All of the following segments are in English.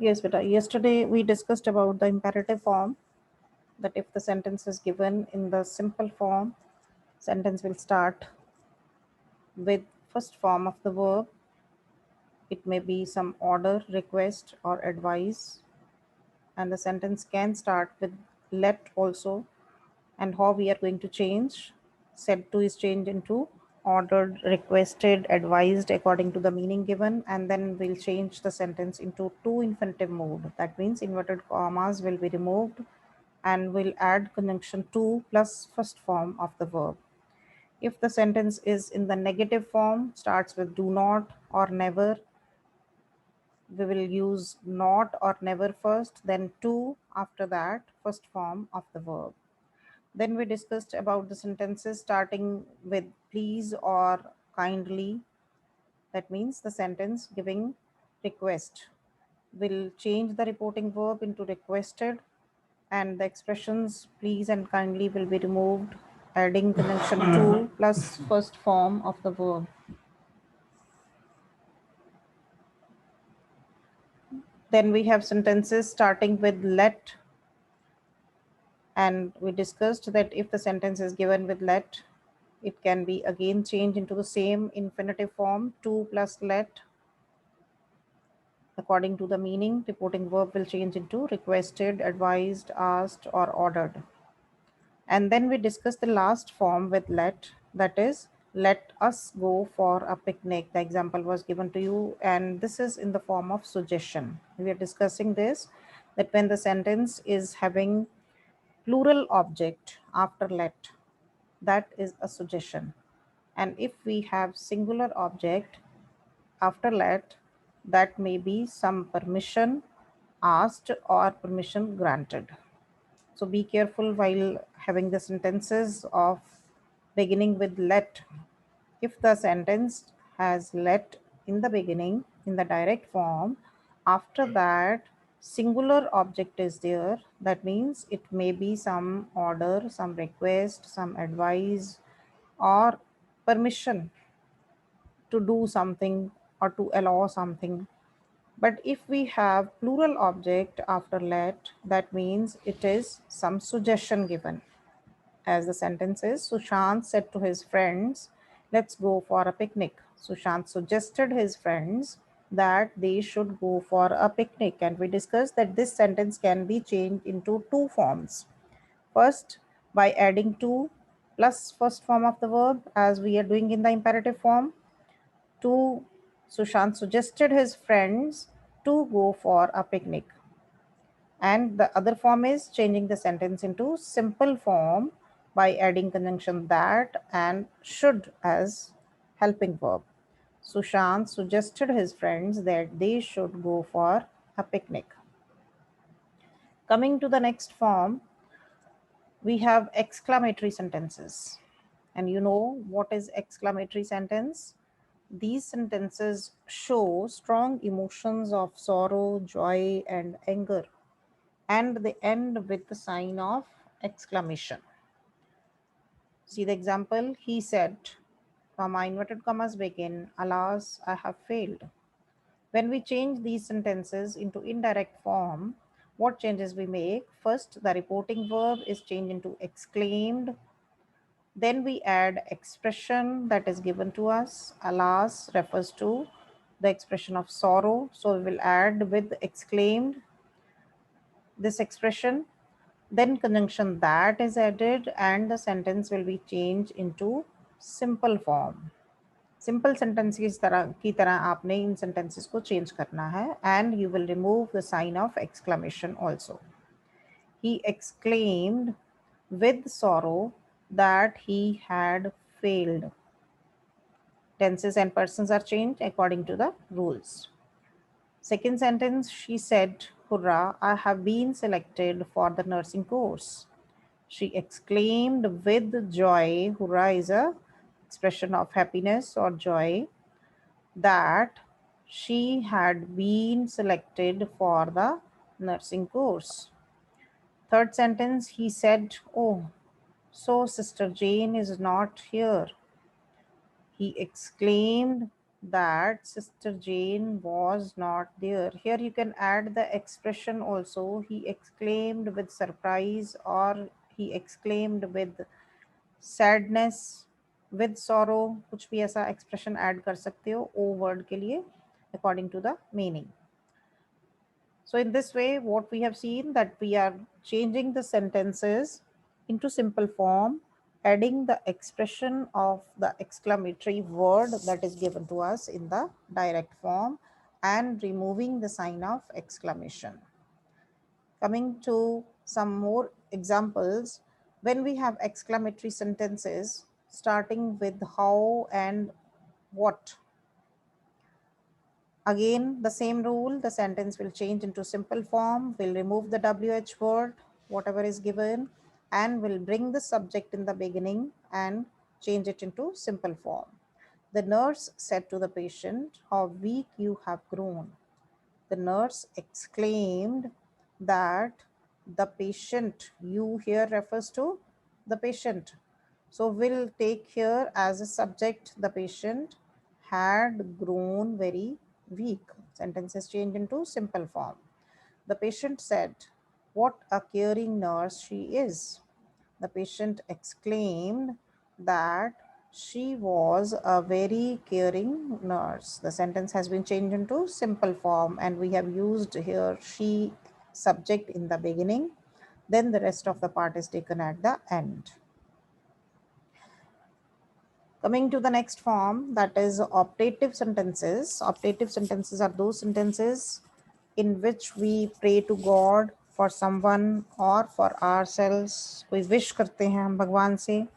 Yes, beta. Yesterday we discussed about the imperative form, that if the sentence is given in the simple form, sentence will start with first form of the verb. It may be some order, request, or advice, and the sentence can start with let also. And how we are going to change? Said to is changed into ordered, requested, advised according to the meaning given, and then we'll change the sentence into to infinitive mode. That means inverted commas will be removed and we'll add conjunction to plus first form of the verb. If the sentence is in the negative form, starts with do not or never, we will use not or never first, then to after that, first form of the verb. Then we discussed about the sentences starting with please or kindly. That means the sentence giving request will change the reporting verb into requested, and the expressions please and kindly will be removed, adding conjunction to plus first form of the verb. Then we have sentences starting with let, and we discussed that if the sentence is given with let, it can be again changed into the same infinitive form, to plus let. According to the meaning, reporting verb will change into requested, advised, asked, or ordered. And then we discuss the last form with let, that is, let us go for a picnic. The example was given to you, and this is in the form of suggestion. We are discussing this, that when the sentence is having plural object after let, that is a suggestion. And if we have singular object after let, that may be some permission asked or permission granted. So be careful while having the sentences of beginning with let. If the sentence has let in the beginning in the direct form, after that singular object is there, that means it may be some order, some request, some advice, or permission to do something or to allow something. But if we have plural object after let, that means it is some suggestion given. As the sentence is, Sushant said to his friends, let's go for a picnic. Sushant suggested his friends that they should go for a picnic. And we discussed that this sentence can be changed into two forms. First, by adding to plus first form of the verb, as we are doing in the imperative form. To Sushant suggested his friends to go for a picnic. And the other form is changing the sentence into simple form by adding conjunction that and should as helping verb. Sushant suggested his friends that they should go for a picnic. Coming to the next form, we have exclamatory sentences. And you know what is exclamatory sentence? These sentences show strong emotions of sorrow, joy, and anger, and they end with the sign of exclamation. See the example, he said, comma, inverted commas begin, alas, I have failed. When we change these sentences into indirect form, what changes we make? First, the reporting verb is changed into exclaimed. Then we add expression that is given to us. Alas refers to the expression of sorrow. So we will add with exclaimed this expression. Then conjunction that is added and the sentence will be changed into simple form. Simple sentence की तरह आपने इन sentences को change करना है, and you will remove the sign of exclamation also. He exclaimed with sorrow that he had failed. Tenses and persons are changed according to the rules. Second sentence, she said, hurrah, I have been selected for the nursing course. She exclaimed with joy, hurrah is a expression of happiness or joy, that she had been selected for the nursing course. Third sentence, he said, oh, so Sister Jane is not here. He exclaimed that Sister Jane was not there. Here you can add the expression also. He exclaimed with surprise, or he exclaimed with sadness, with sorrow. कुछ भी ऐसा expression add कर सकते हो ओ word के लिए according to the meaning. So in this way, what we have seen that we are changing the sentences into simple form, adding the expression of the exclamatory word that is given to us in the direct form and removing the sign of exclamation. Coming to some more examples, when we have exclamatory sentences starting with how and what, again, the same rule, the sentence will change into simple form, will remove the WH word, whatever is given, and will bring the subject in the beginning and change it into simple form. The nurse said to the patient, "How weak you have grown." The nurse exclaimed that the patient, you here refers to the patient. So we'll take here as a subject the patient had grown very weak. Sentence is changed into simple form. The patient said, "What a caring nurse she is." The patient exclaimed that she was a very caring nurse. The sentence has been changed into simple form and we have used here she subject in the beginning. Then the rest of the part is taken at the end. Coming to the next form, that is optative sentences. Optative sentences are those sentences in which we pray to God for someone or for ourselves. कोई wish करते हैं हम भगवान से,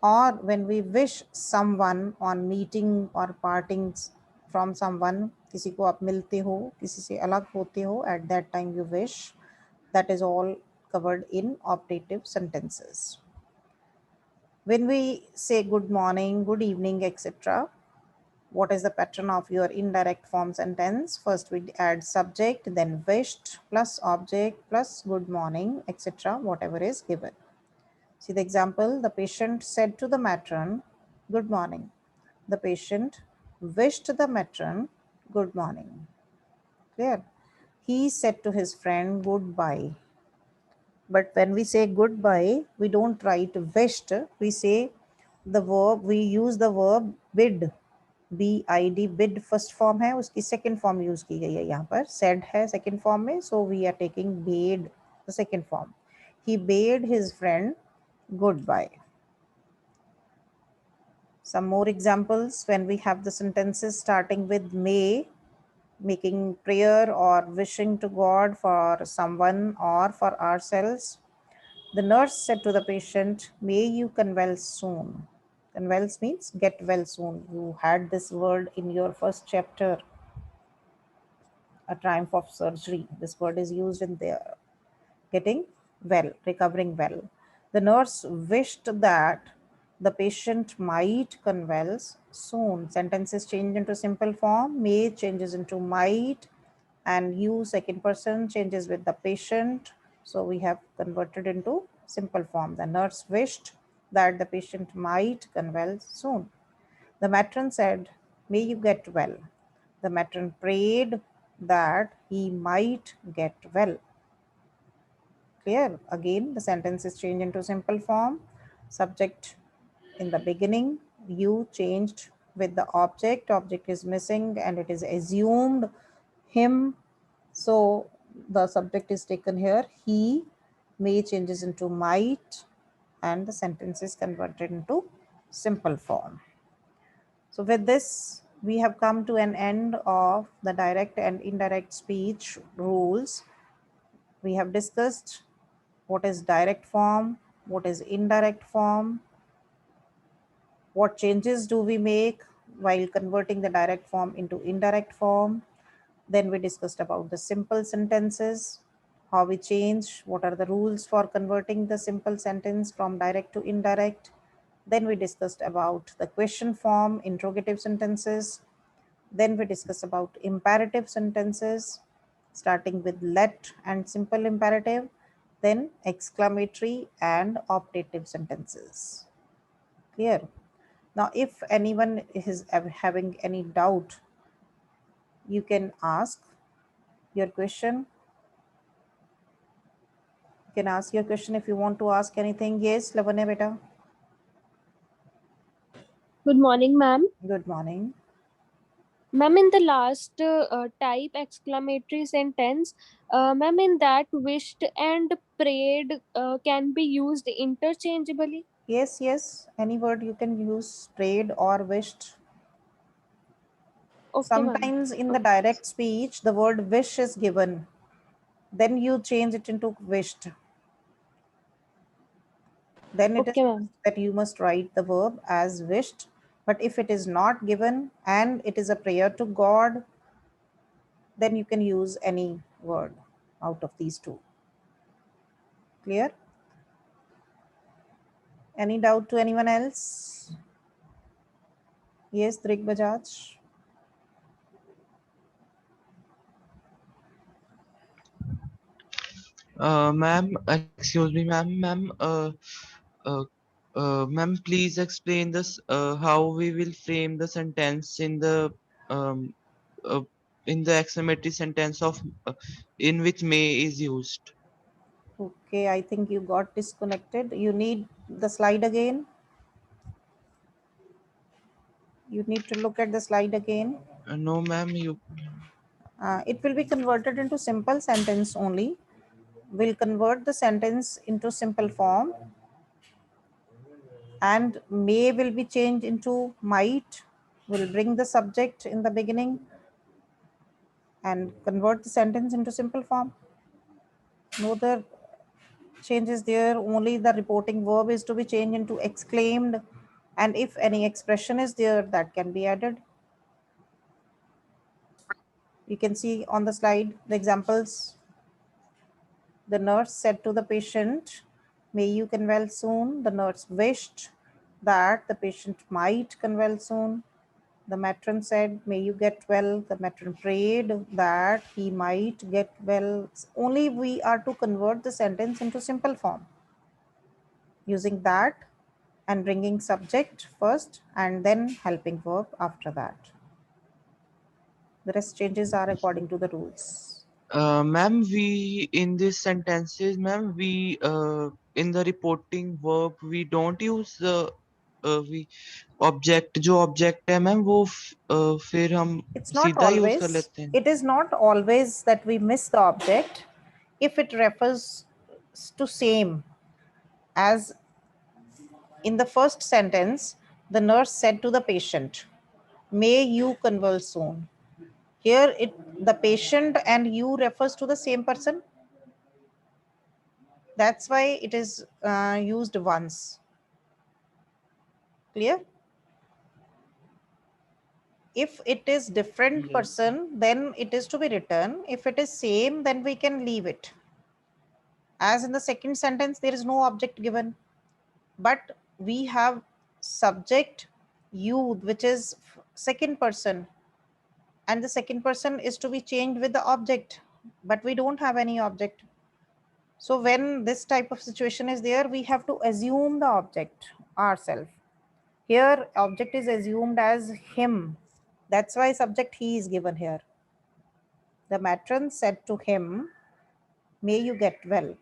or when we wish someone on meeting or parting from someone, किसी को आप मिलते हो, किसी से अलग होते हो, at that time you wish. That is all covered in optative sentences. When we say good morning, good evening, etc., what is the pattern of your indirect form sentence? First we add subject, then wished, plus object, plus good morning, etc., whatever is given. See the example, the patient said to the matron, "Good morning." The patient wished the matron good morning. Clear? He said to his friend goodbye. But when we say goodbye, we don't write wished. We say the verb, we use the verb bid. BID, bid first form है, उसकी second form use की गई है यहाँ पर. Said है second form में, so we are taking bade the second form. He bade his friend goodbye. Some more examples when we have the sentences starting with may, making prayer or wishing to God for someone or for ourselves. The nurse said to the patient, "May you convalesce soon." Convalesce means get well soon. You had this word in your first chapter, A Triumph of Surgery. This word is used in there. Getting well, recovering well. The nurse wished that the patient might convalesce soon. Sentences change into simple form. May changes into might, and you second person changes with the patient. So we have converted into simple form. The nurse wished that the patient might convalesce soon. The matron said, "May you get well." The matron prayed that he might get well. Clear? Again, the sentence is changed into simple form. Subject in the beginning, you changed with the object. Object is missing and it is assumed him. So the subject is taken here. He, may changes into might, and the sentence is converted into simple form. So with this, we have come to an end of the direct and indirect speech rules. We have discussed what is direct form, what is indirect form, what changes do we make while converting the direct form into indirect form. Then we discussed about the simple sentences, how we change, what are the rules for converting the simple sentence from direct to indirect. Then we discussed about the question form, interrogative sentences. Then we discussed about imperative sentences, starting with let and simple imperative, then exclamatory and optative sentences. Clear? Now, if anyone is having any doubt, you can ask your question. You can ask your question if you want to ask anything. Yes, Lavanya beta. Good morning, ma'am. Good morning. Ma'am, in the last type exclamatory sentence, ma'am, in that wished and prayed can be used interchangeably. Yes, yes. Any word you can use, prayed or wished. Okay, ma'am. Sometimes in the Okay, direct speech, the word wish is given. Then you change it into wished. Then it is okay, ma'am. that you must write the verb as wished. But if it is not given and it is a prayer to God, then you can use any word out of these two. Clear? Any doubt to anyone else? Yes, Drik Bajaj. Ma'am, excuse me, uh, ma'am, please explain this, how we will frame the sentence um, uh, in the exclamatory sentence of in which may is used. Okay, I think you got disconnected. You need the slide again. You need to look at the slide again. No, ma'am, you. It will be converted into simple sentence only. We'll convert the sentence into simple form, and may will be changed into might. We'll bring the subject in the beginning and convert the sentence into simple form. No other changes there. Only the reporting verb is to be changed into exclaimed, and if any expression is there, that can be added. You can see on the slide the examples. The nurse said to the patient, "May you convalesce soon." The nurse wished that the patient might convalesce soon. The matron said, "May you get well." The matron prayed that he might get well. Only we are to convert the sentence into simple form using that and bringing subject first and then helping verb after that. The rest changes are according to the rules. Ma'am, we in these sentences, ma'am, we in the reporting verb we don't use the we object जो object है ma'am वो फिर हम It's not सीधा use कर always, लेते हैं. it is not always that we miss the object if it refers to same. As in the first sentence, the nurse said to the patient, "May you convulse soon." Here, the patient and you refers to the same person. That's why it is used once. Clear? If it is different person, then it is to be written. If it is same, then we can leave it. As in the second sentence, there is no object given, but we have subject you, which is second person, and the second person is to be changed with the object, but we don't have any object. So when this type of situation is there, we have to assume the object ourselves. Here object is assumed as him. That's why subject he is given here. The matron said to him, "May you get well."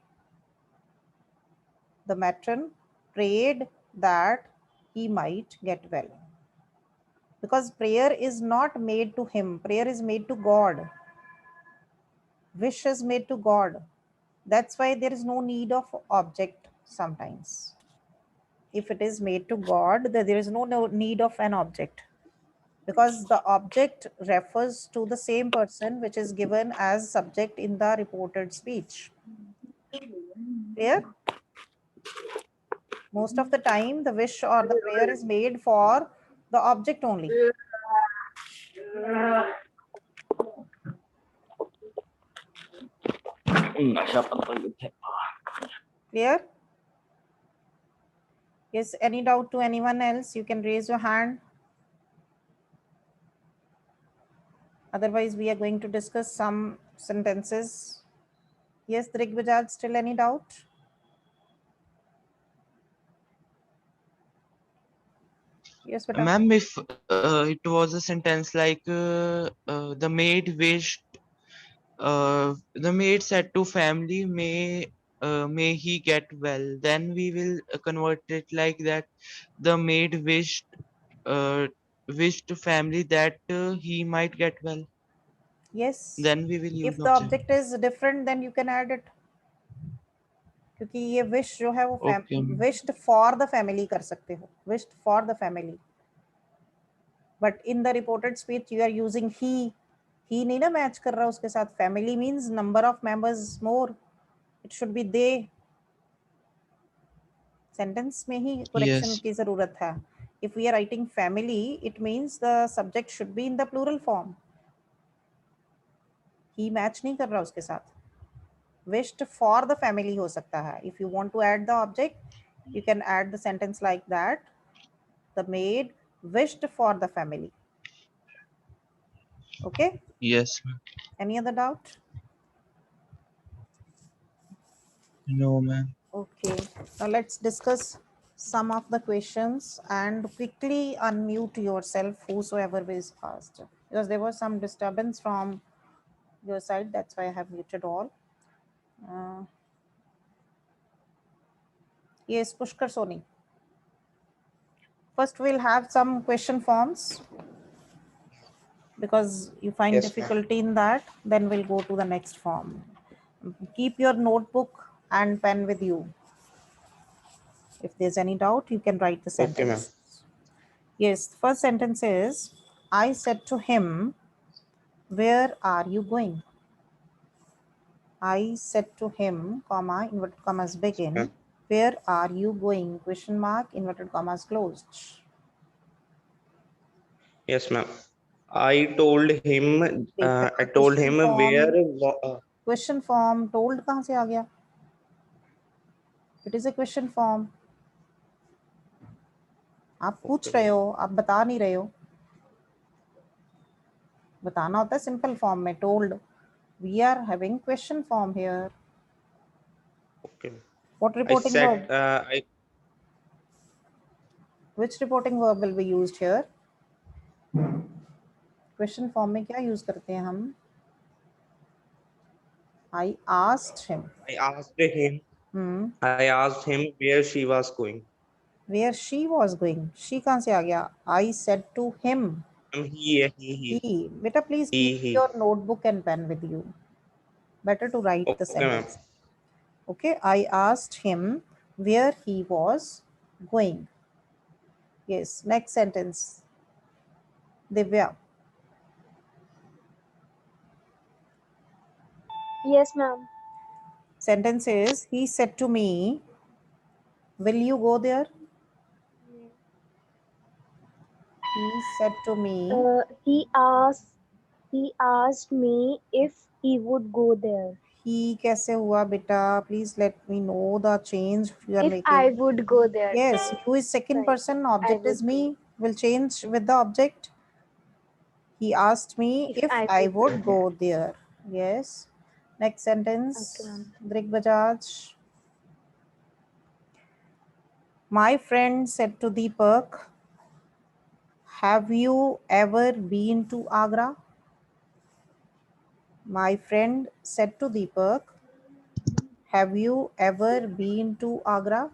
The matron prayed that he might get well. Because prayer is not made to him, prayer is made to God. Wish is made to God. That's why there is no need of object sometimes. If it is made to God, then there is no need of an object, because the object refers to the same person which is given as subject in the reported speech. Clear? Most of the time, the wish or the prayer is made for the object only. Clear? Yes, any doubt to anyone else? You can raise your hand. Otherwise, we are going to discuss some sentences. Yes, Drigbajal, still any doubt? Yes, beta. Ma'am, if it was a sentence like the maid said to family, may he get well. Then we will convert it like that. The maid uh, wished to family that he might get well. Yes. Then we will use If the object. object is different, then you can add it. क्योंकि ये wish जो है वो Okay. wished for the family कर सकते हो, wished for the family. But in the reported speech you are using he नहीं ना मैच कर रहा उसके साथ. Family means number of members more. It should be they. Sentence में ही correction Yes. की जरूरत है. If we are writing family, it means the subject should be in the plural form. He match नहीं कर रहा उसके साथ. Wished for the family हो सकता है. If you want to add the object, you can add the sentence like that. The maid wished for the family. Okay. Yes, ma'am. Any other doubt? No, ma'am. Okay. Now let's discuss some of the questions and quickly unmute yourself, whosoever is asked, because there was some disturbance from your side. That's why I have muted all. Uh, yes, Pushkar Soni. First, we'll have some question forms because you find Yes, ma'am. difficulty in that. Then we'll go to the next form. Keep your notebook and pen with you. If there's any doubt, you can write the Okay, ma'am. sentence. Yes, first sentence is, I said to him, where are you going? I said to him, comma, inverted commas Yes, begin. ma'am. Where are you going? Question mark, inverted commas closed. Yes, ma'am. I told him. Beta, I told question him where. form, question form, told कहाँ से आ गया? It is a question form. आप पूछ Okay, रहे ma'am. हो, आप बता नहीं रहे हो. बताना होता है simple form में, told. We are having question form here. Okay, ma'am. What I reporting said. verb? I Which reporting verb will be used here? Question form में क्या use करते हैं हम? I asked him. I asked him. Hmm. I asked him where she was going. Where she was going. She कहाँ से आ गया? I said to him. He. Beta, please keep He. your notebook and pen with you. Better to write the Okay, ma'am. sentence. Okay, I asked him where he was going. Yes, next sentence. Divya. Yes, ma'am. Sentence is, he said to me, will you go there? He said to me, Uh, he asked he asked me if he would go there. he कैसे हुआ बेटा? Please let me know the change you are If I making. would go there. Yes, you is second Right. person, I object is would go. me, will change with the object. He asked me If if I I would go would there. go there. Yes. Next Okay, sentence, ma'am. Drik Bajaj. My friend said to Deepak, have you ever been to Agra? My friend said to Deepak, have you ever been to Agra?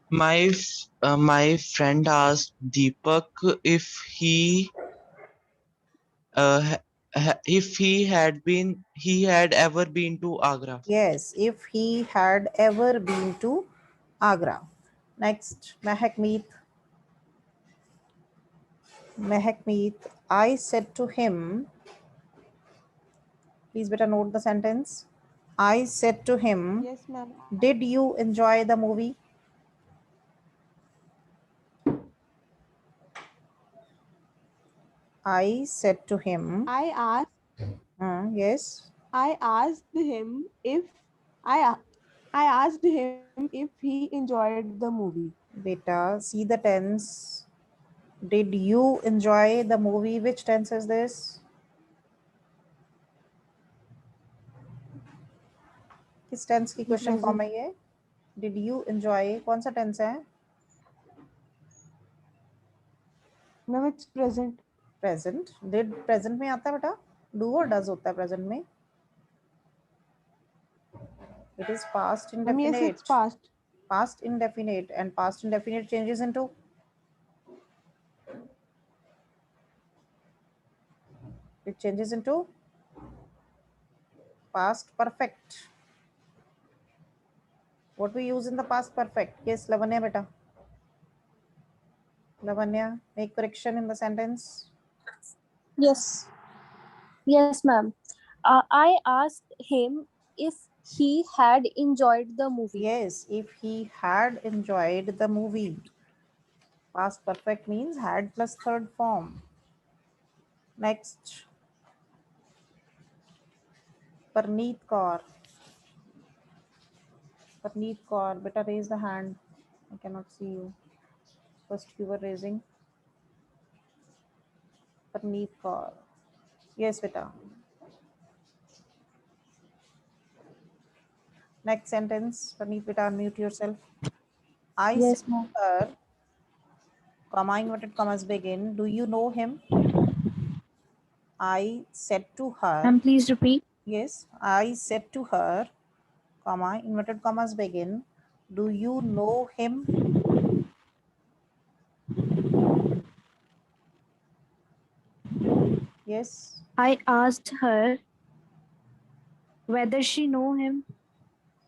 My friend asked Deepak if he had ever been to Agra. Yes, if he had ever been to Agra. Next, Mehakmeet. Mehakmeet, I said to him, please better note the sentence. I said to him, Yes, ma'am. did you enjoy the movie? I said to him, I asked yes, I asked him if I a- I asked him if he enjoyed the movie. beta, see the tense. Did you enjoy the movie? Which tense is this? किस tense की question form Present. है ये? Did you enjoy? कौन सा tense है? Ma'am, it's present. Present. Did present में आता है बेटा? Do or does होता है present में? It is past Ma'am, yes, it's indefinite. past. Past indefinite, and past indefinite changes into, it changes into past perfect. What we use in the past perfect? Yes, Lavanya beta. Lavanya, make correction in the sentence. Yes, yes, ma'am. I asked him if he had enjoyed the movie. Yes, if he had enjoyed the movie. Past perfect means had plus third form. Next, Parneet Kaur. Parneet Kaur, beta raise the hand. I cannot see you. First you were raising. Parneet Kaur. Yes, beta. Next sentence, Parneet beta, unmute yourself. I said Yes, ma'am. to her, comma inverted commas begin. Do you know him? I said to her, Ma'am, please repeat. yes, I said to her, comma inverted commas begin. Do you know him? Yes, I asked her whether she know him.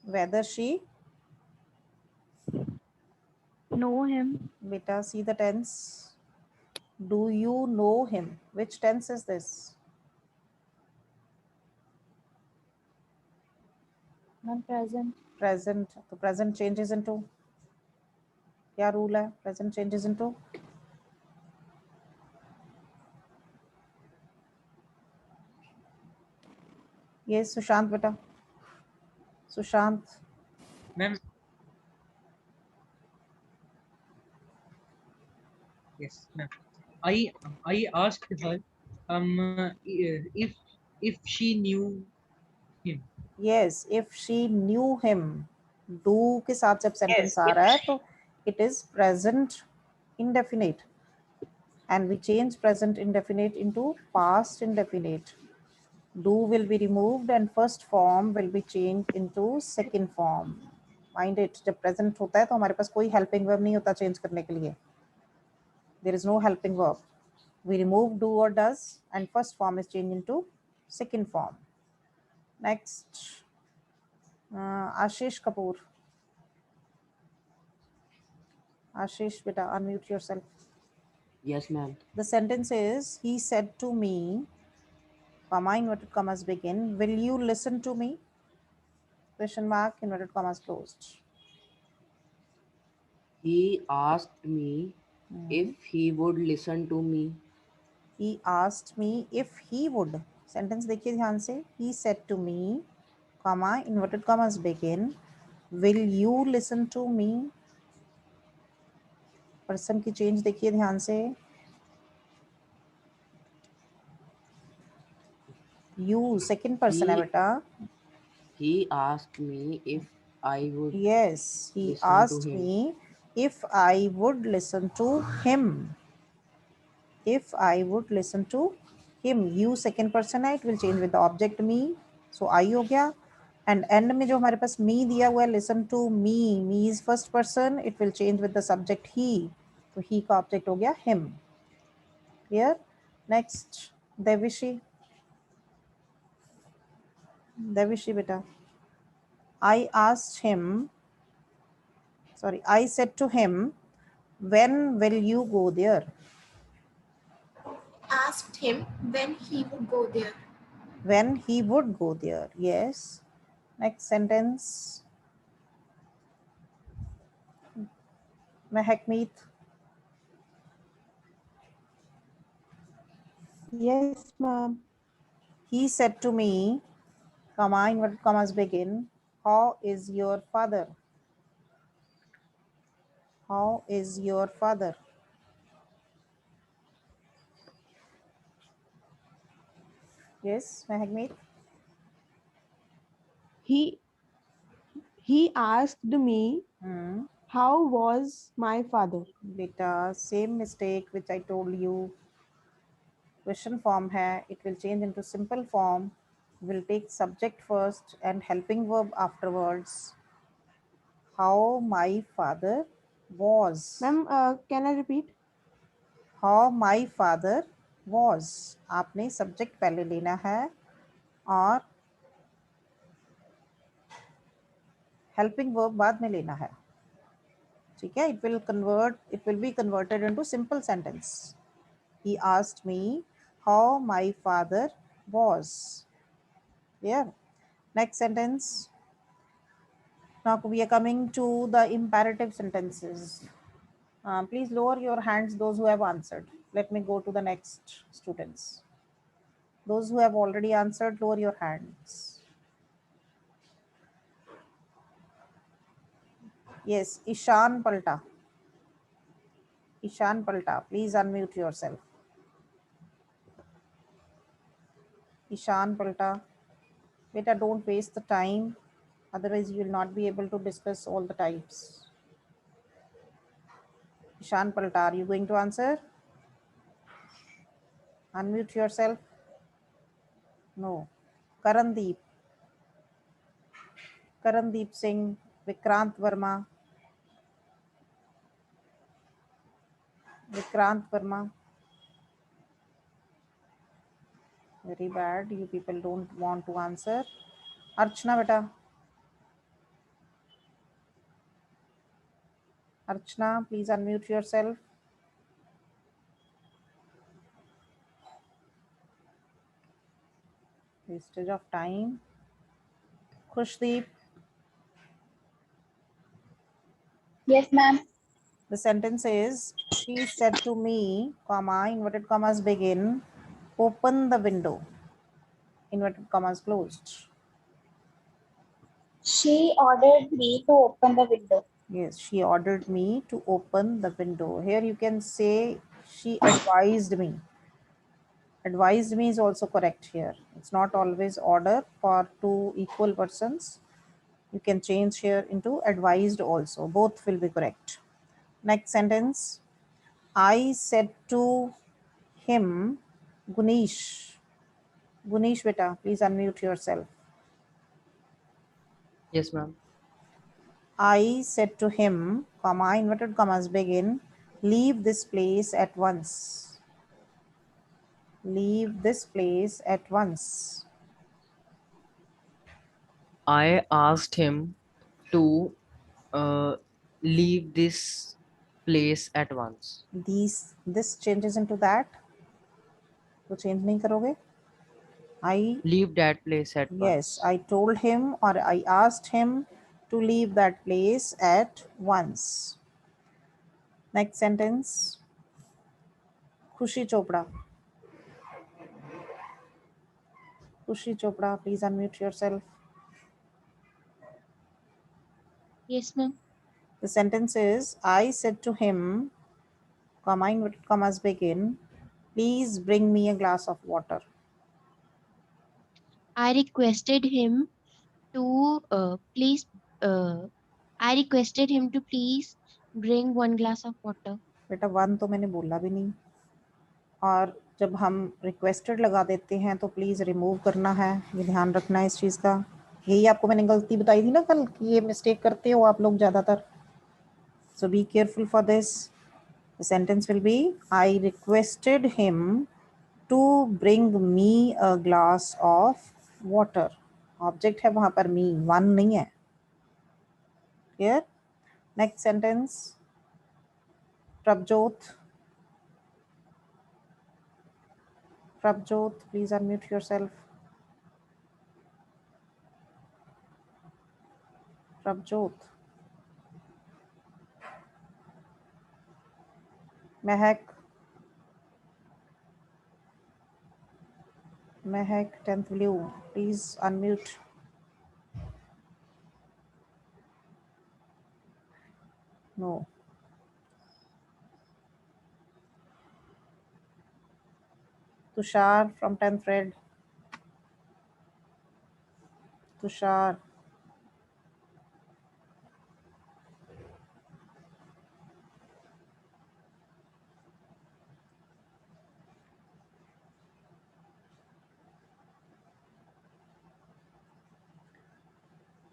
whether she, Know him. beta, see the tense. Do you know him? Which tense is this? Ma'am, present. Present. The present changes into, क्या rule है? Present changes into, yes, Sushant beta. Sushant. Ma'am, yes, ma'am. I asked her if she knew him. Yes, if she knew him. Do के साथ जब sentence Yes, uh if रहा है she, तो it is present indefinite, and we change present indefinite into past indefinite. Do will be removed and first form will be changed into second form. Mind it, जब present होता है तो हमारे पास कोई helping verb नहीं होता change करने के लिए. There is no helping verb. We remove do or does and first form is changed into second form. Next, Ashish Kapoor. Ashish, beta, unmute yourself. Yes, ma'am. The sentence is, he said to me, comma, inverted commas begin, will you listen to me? Question mark, inverted commas closed. He asked me if Hmm. he would listen to me. He asked me if he would. Sentence देखिए ध्यान से. He said to me, comma, inverted commas begin, will you listen to me? Person की change देखिए ध्यान से. You, second person है He बेटा. he asked me if I would Yes, he listen to asked him. me if I would listen to him. If I would listen to him. You second person है, it will change with the object me. So I हो गया. And end में जो हमारे पास me दिया हुआ है, listen to me. Me is first person, it will change with the subject he. तो he का object हो गया him. Clear? Next, Devishi. Devishi beta. I asked him, sorry, I said to him, when will you go there? Asked him when he would go there. When he would go there. Yes. Next sentence. Mehakmeet. Yes, ma'am. He said to me, comma, inverted commas begin, how is your father? How is your father? Yes, Mehakmeet. He he asked me Hmm. How was my father? Beta, same mistake which I told you. Question form hai, it will change into simple form. Will take subject first and helping verb afterwards. How my father was. Ma'am, can I repeat? How my father was. आपने subject पहले लेना है और helping verb बाद में लेना है. ठीक है, it will be converted into simple sentence. He asked me how my father was. Yeah. Next sentence. Now we are coming to the imperative sentences. Please lower your hands, those who have answered. Let me go to the next students. Those who have already answered, lower your hands. Yes, Ishan Palta. Ishan Palta, please unmute yourself. Ishan Palta. Beta, don't waste the time. Otherwise, you will not be able to discuss all the types. Ishan Palta, are you going to answer? Unmute yourself. No. Karandeep. Karandeep Singh. Vikrant Verma. Vikrant Verma. Very bad. You people don't want to answer. Archana beta. Archana, please unmute yourself. Wastage of time. Khushdeep. Yes, ma'am. The sentence is, she said to me, comma, inverted commas begin, open the window, inverted commas closed. She ordered me to open the window. Yes, she ordered me to open the window. Here you can say she advised me. Advised me is also correct here. It's not always order for two equal persons. You can change here into advised also. Both will be correct. Next sentence. I said to him, Gunish. Gunish beta, please unmute yourself. Yes, ma'am. I said to him, comma, inverted commas begin, leave this place at once. Leave this place at once. I asked him to uh, leave this place at once. This changes into that. तो change नहीं करोगे? Leave that place at Yes, once. I told him or I asked him to leave that place at once. Next sentence. Khushi Chopra. Khushi Chopra, please unmute yourself. Yes, ma'am. The sentence is, I said to him, comma, inverted commas begin, please bring me a glass of water. I requested him to please. Uh, I requested him to please bring one glass of water. बेटा one तो मैंने बोला भी नहीं. और जब हम requested लगा देते हैं तो प्लीज़ रिमूव करना है, ये ध्यान रखना है इस चीज़ का. यही आपको मैंने गलती बताई थी ना कल कि ये मिस्टेक करते हो आप लोग ज़्यादातर. So be careful for this. The sentence will be, I requested him to bring me a glass of water. Object है वहाँ पर मी, वन नहीं है. Clear? Next sentence. Prabhjot. Prabhjot, please unmute yourself. Prabhjot. Mahak. Mahak 10th blue, please unmute. No. Tushar from 10th red. Tushar.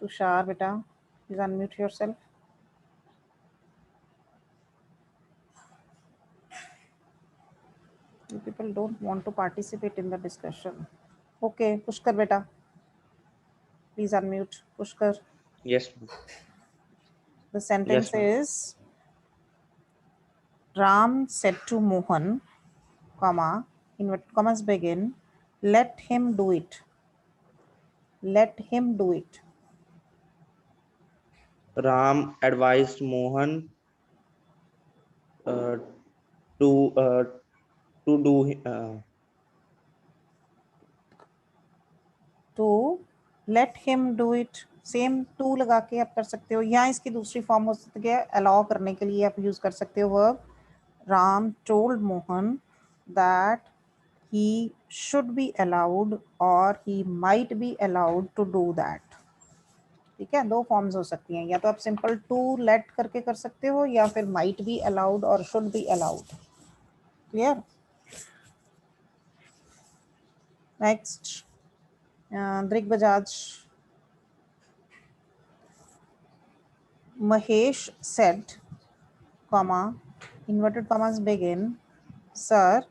Tushar, beta, please unmute yourself. You people don't want to participate in the discussion. Okay, Pushkar, beta, please unmute. Pushkar, Yes, ma'am. the sentence Yes, ma'am. is Ram said to Mohan, comma, inverted commas begin, let him do it. Let him do it. Ram advised Mohan uh, to uh, to do To let him do it. Same to लगा के आप कर सकते हो, या इसकी दूसरी form हो सकती है अलाउ करने के लिए आप यूज कर सकते हो verb Ram told Mohan that he should be allowed or he might be allowed to do that. ठीक है, दो फॉर्म्स हो सकती हैं, या तो आप सिंपल टू लेट करके कर सकते हो या फिर might be allowed और should be allowed. Clear? Next, Drig Bajaj. Mahesh said, comma, inverted commas begin, sir,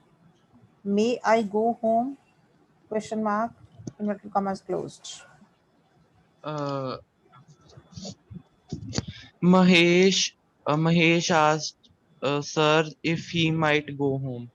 may I go home? Question mark, inverted commas closed. Uh, Mahesh Mahesh asked sir if he might go home.